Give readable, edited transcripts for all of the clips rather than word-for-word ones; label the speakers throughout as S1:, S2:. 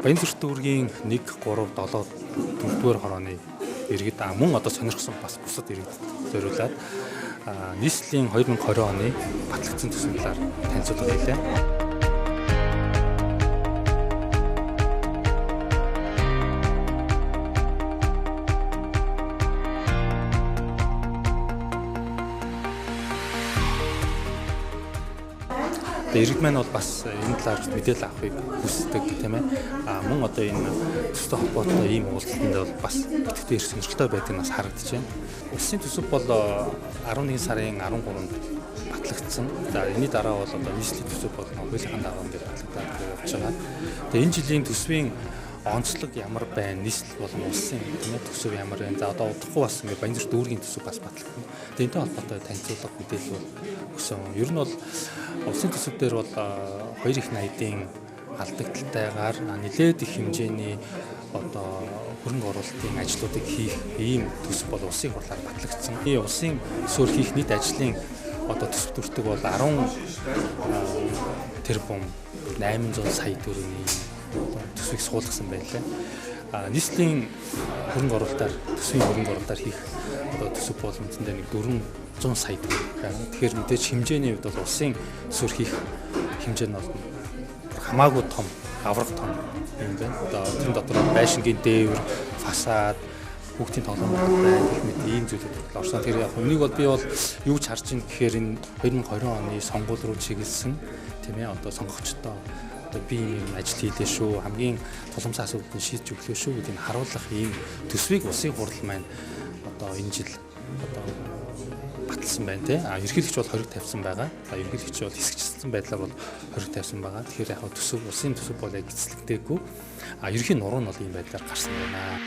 S1: Баянзүрт дүүргийн 1, 3, 7, 4-р хорооны иргэд мөн одоо сонирхсон бас бусад иргэд зориулаад нийслэлийн 2020 оны батлагдсан төсвийн талаар танилцуулга хийлээ. Иргэд маань бол бас энэ талаар мэдээлэл авахыг хүсдэг тийм ээ. Мөн одоо энэ төстэй холбоотой ийм уулзалтанд бол бас идэвхтэй их сонирхолтой байдаг нь бас харагдаж байна. Улсын төсөв бол 11 сарын 13-нд батлагдсан. За энэний дараа бол одоо нийслэлийн төсөв бол хуулийн дагуу ингээд батлагдаад явж байгаа. Тэгээ энэ жилийн төсвийн онцлог ямар байна? Нийслэл болон улсын тийм ээ төсөв ямар байна? За одоо удахгүй бас ингээд Баянзүрт дүүргийн төсөв бас батлагдана. Тэгээ энэтэй холбоотой танилцуулга мэдээлэл өгсөн. Ер нь бол улсын төсөв дээр бол 2 их найдын алдагдлалтайгаар нэлээд их хэмжээний одоо хөрөнгө оруулалтын ажлуудыг хийх ийм төсөв бол улсын хурлаар батлагдсан. Энэ улсын төсвөр хийх нийт ажлын одоо төсөв төртөг бол 10 тэрбум 800 сая төгрөгийн төсвийг суулгасан байлаа. Нийслэлийн хөрөнгө оруулалтаар төсвийн хөрөнгө оруулалтаар хийх одоо төсөв бол үндсэндээ нэг 400 сая төгрөг байна. Тэгэхээр мэдээж хэмжээний хувьд бол улсын төсвөр хийх хэмжээ нь бол хамаагүй том, авраг том юм байна. Одоо тэр дотор байшингийн дээвэр, фасад, хүүхдийн тоглоом байна гэх мэт ийм зүйлүүд орсон. Тэр яг үнийг бол би бол юу ч харж ин гэхээр энэ 2020 оны сонгуул руу чиглэсэн тийм ээ одоо сонгогчдоо одоо би ийм ажил хийлээ шүү, хамгийн тулгымсан асуудлыг шийдэж өглөө шүү гэдгийг харуулах ийм төсвийг улсын хурал маань одоо энэ жил одоо баталсан байна тий. Ерөнхийлөгч бол хориг тавьсан байгаа. Ерөнхийлөгч бол хэсэгчлсэн байдлаар бол хориг тавьсан байгаа. Тэгэхээр яг төсөв улсын төсөв бол яг эцэлдэггүй. Ерөнхий нуруу нь бол ийм байдлаар гарсан байна.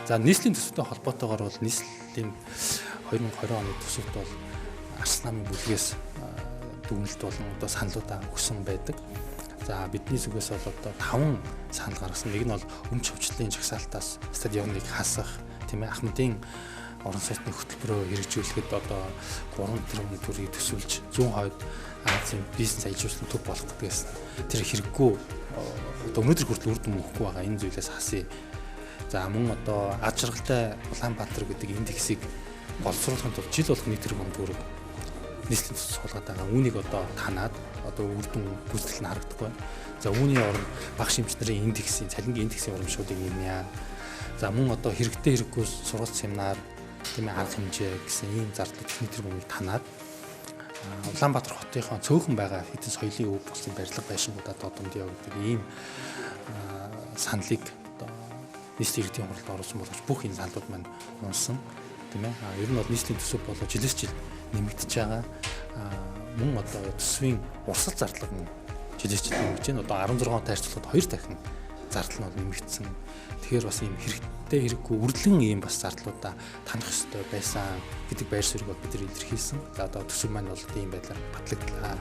S1: За нийслэлийн төсөвтэй холбоотойгоор бол нийслэлийн 2020 оны төсөвт бол Арс намын бүлгээс дүгнэлт болон одоо саналуудаа өгсөн байдаг. За бидний зүгээс бол одоо 5 санал гаргасан. Нэг нь бол өмч хөвчлөлийн жагсаалтаас стадионыг хасах, тийм ээ, Ахмадын орон сууцны хөтөлбөрөөр хэрэгжүүлэхэд одоо 3 тэрбум төгрөгийг төсвөлж 100% Азийн бизнес аяжуулсан төв болох гэдгээс тэр хэрэггүй одоо өнөөдөр хүртэл үр дүн өгөхгүй байгаа энэ зүйлээс хасъя. За мөн одоо аж аргалтай Улаанбаатар гэдэг индексийг боловсруулахын тулд жил болох 1 тэрбум төгрөг нийслэлийн төсөв суулгаад байгаа. Үүнийг одоо танаад одоо үр дүн гүйцэтгэл нь харагдахгүй. За үүний оронд бага шимжнэрийн индексийн, цалингийн индексийн урамшуудыг нэмнэ. За мөн одоо хэрэгтэй хэрэггүй сургалт семинар, тийм ээ, арга хэмжээ гэсэн ийм зардлууд 1 тэрбумыг танаад Улаанбаатар хотынхоо цөөхөн байгаа хэдэн соёлын өв болсон барилга байшингуудад одондоо гэдэг ийм саналыг нийслэлийн иргэдийн хуралд оруулсан болгож бүх энэ саналууд маань унсан тийм ээ. Ер нь бол нийслэлийн төсөв болоо жилээс жил нэмэгдэж байгаа. Мөн одоо төсвийн урсгал зардлага нь жилээс жил нэмэгдэж байна. Одоо 16 таарчлахад 2 дахин зардал нь нэмэгдсэн. Тэгэхээр бас ийм хэрэгтэй хэрэггүй үрдлэн ийм бас зардлуудаа танах ёстой байсан гэдэг байр суурийг бол бид нар илэрхийлсэн. За одоо төсөв маань бол ийм байдлаар батлагдлаа.